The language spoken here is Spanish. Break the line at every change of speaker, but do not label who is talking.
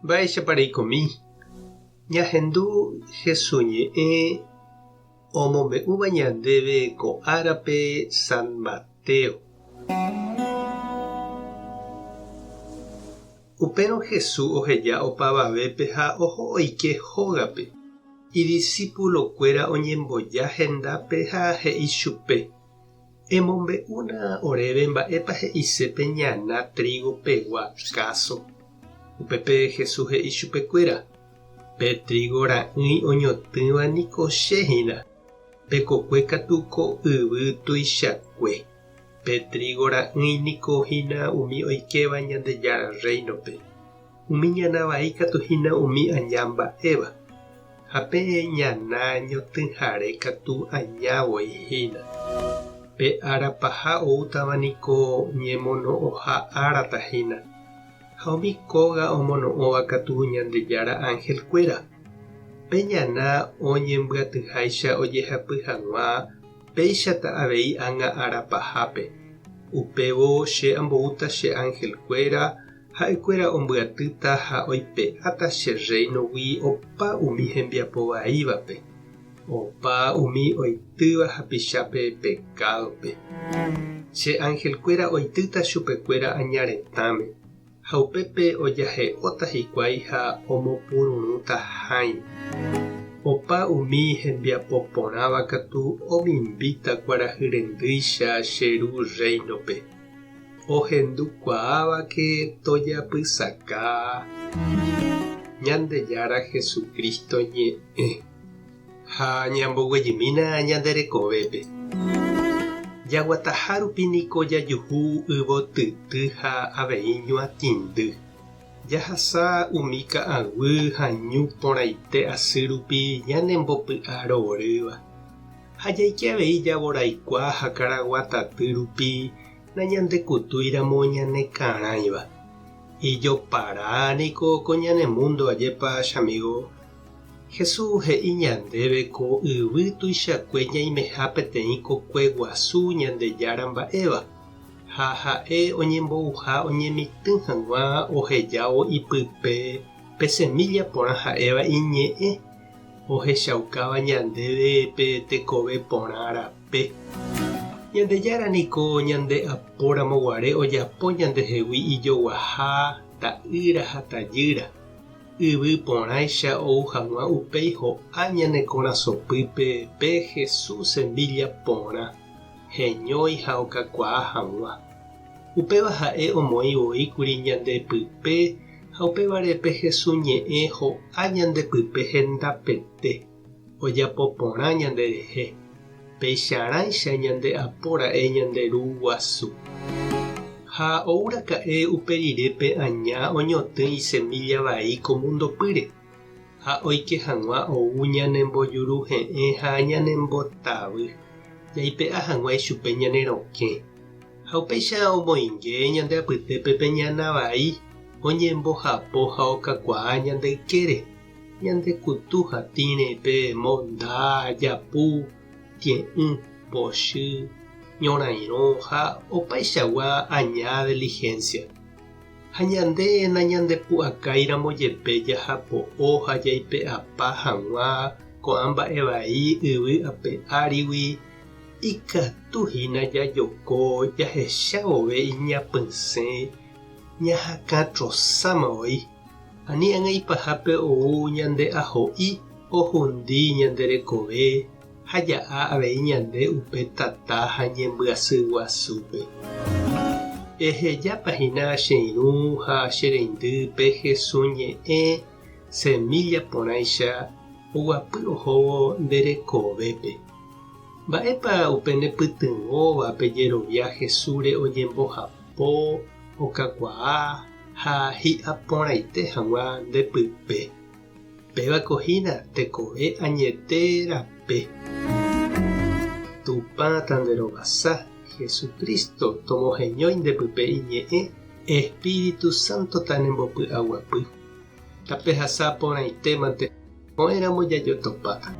Mba'éicha reikomi. Ñahendu hesuñe'ẽ omombe'úva ñandéve ko árape San Mateo. Upérõ Jesús oheja opavavépe ha oho oike hógape. Idiscípulokuéra oñemboja hendápe ha he'i chupe: emombe'úna oréve mba'épa he'isépe ñana trígopegua káso. Upépe Jesús he'i chupekuéra: pe trigo ra'ỹi oñotỹva niko chéhína, pe kokue katu ko yvy tuichakue. Pe trigo ra'ỹi niko hína umi oikeva Ñandejára reinope. Umi ñana vai katu hína umi aña mba'éva. Ha pe ñana ñotỹhare katu añávoi hína. Pe árapaha oútava niko ñemono'õha árata hína. Ha umi kóga omono'õva katu Ñandejára ángelkuéra. Pe ñana oñembyatýháicha ojehapy hag̃ua péichata avei ág̃a árapahápe. Upévo che amboúta che ángelkuéra ha'ekuéra ombyatýta ha oipe'áta che reinogui opa umi hembiapo vaívape. Opa umi oitýva hapichápe pekádope. Che ángelkuéra oitýta chupekuéra añaretãme. Ha upépe ojahe'óta hikuái ha omopururũta háĩ. Opa umi hembiapo porãva katu omimbíta kuarahyrendýicha che ru reinope. Ohendukuaávake tojapysaka Ñandejára Jesukristo ñe'ẽ ha ñamboguejymína ñanderekovépe. Jaguataha rupi niko jajuhu yvotyty ha avei ñuatĩndy. Jahasa umi ka'aguy ha ñu porãite asy rupi ñanembopy'a rorýva. Ha jaike avei javoraikua ha karaguataty rupi nañandekutúiramo ñanekarãiva. Ijopará niko ko ñanemúndo ajépa chamigo. Jesús he'i ñandéve ko yvy tuichakue ñaimeha peteĩ kokue guasu Ñandejára mba'éva. Ha ha'e oñembouha oñemitỹ hag̃ua ohejávo ipype pe semilla porã ha'éva iñe'ẽ. Ohechaukáva ñandéve pe tekove porã rape. Ñandejára niko ñande apóramoguare ojapo ñandehegui ijoguaha, ta'ýra ha tajýra. Yvy porãicha ou hag̃ua upéi ho'a ñane korasõpýpe pe Jesús semilla porã, heñói ha okakuaa hag̃ua. Upéva ha'e omoĩvoíkuri ñandepype ha upévarepe Jesús ñe'ẽ ho'a ñandepype hendapete. Ojapo porã ñanderehe. Peicharãicha ñande apóra'e ñanderu guasu. Ha ouraka'e uperirépe aña oñotỹ isemilla vai ko mundopýre. Ha oike hag̃ua ou ñanembojuruhe'ẽ ha ñanembotavy. Jaipe'a hag̃ua ichupe ñanerokẽ. Ha upéicha omoinge ñande apytépe pe ñana vai oñembohapo ha okakuaa ñandeykére. Ñandekutu hatĩre pe monda, japu, tie'ỹ, pochy, ñorairõ ha opaichagua aña diligencia. Ha ñande nañandepu'akaíramo jepe jahapo'o ha jaipe'apa hag̃ua ko'ã mba'evai yvy ape árigui ikatuhína jajoko jahechavove iñapysẽ ñahakãtrosámavoi. Ani ág̃aipahápe ou ñande aho'i ohundi ñanderekove ha ja'a avei ñande upe tata ha ñembyasy guasúpe. Ehejápahína che irũ ha che reindy pe Jesús ñe'ẽ semilla porãicha oguapy ohóvo nderekovépe. Mba'épa upe nepytyvõva pe jerovia Jesúsre oñembohapo, okakuaa ha hi'a porãite hag̃ua ndepype. Pévako hína tekove añete rape. Tupã tanderovasa Jesucristo tomoheñói ndepype iñe'ẽ Espíritu Santo tanembopy'aguapy. Tapehasa porãitémante oĩramo jajotopáta.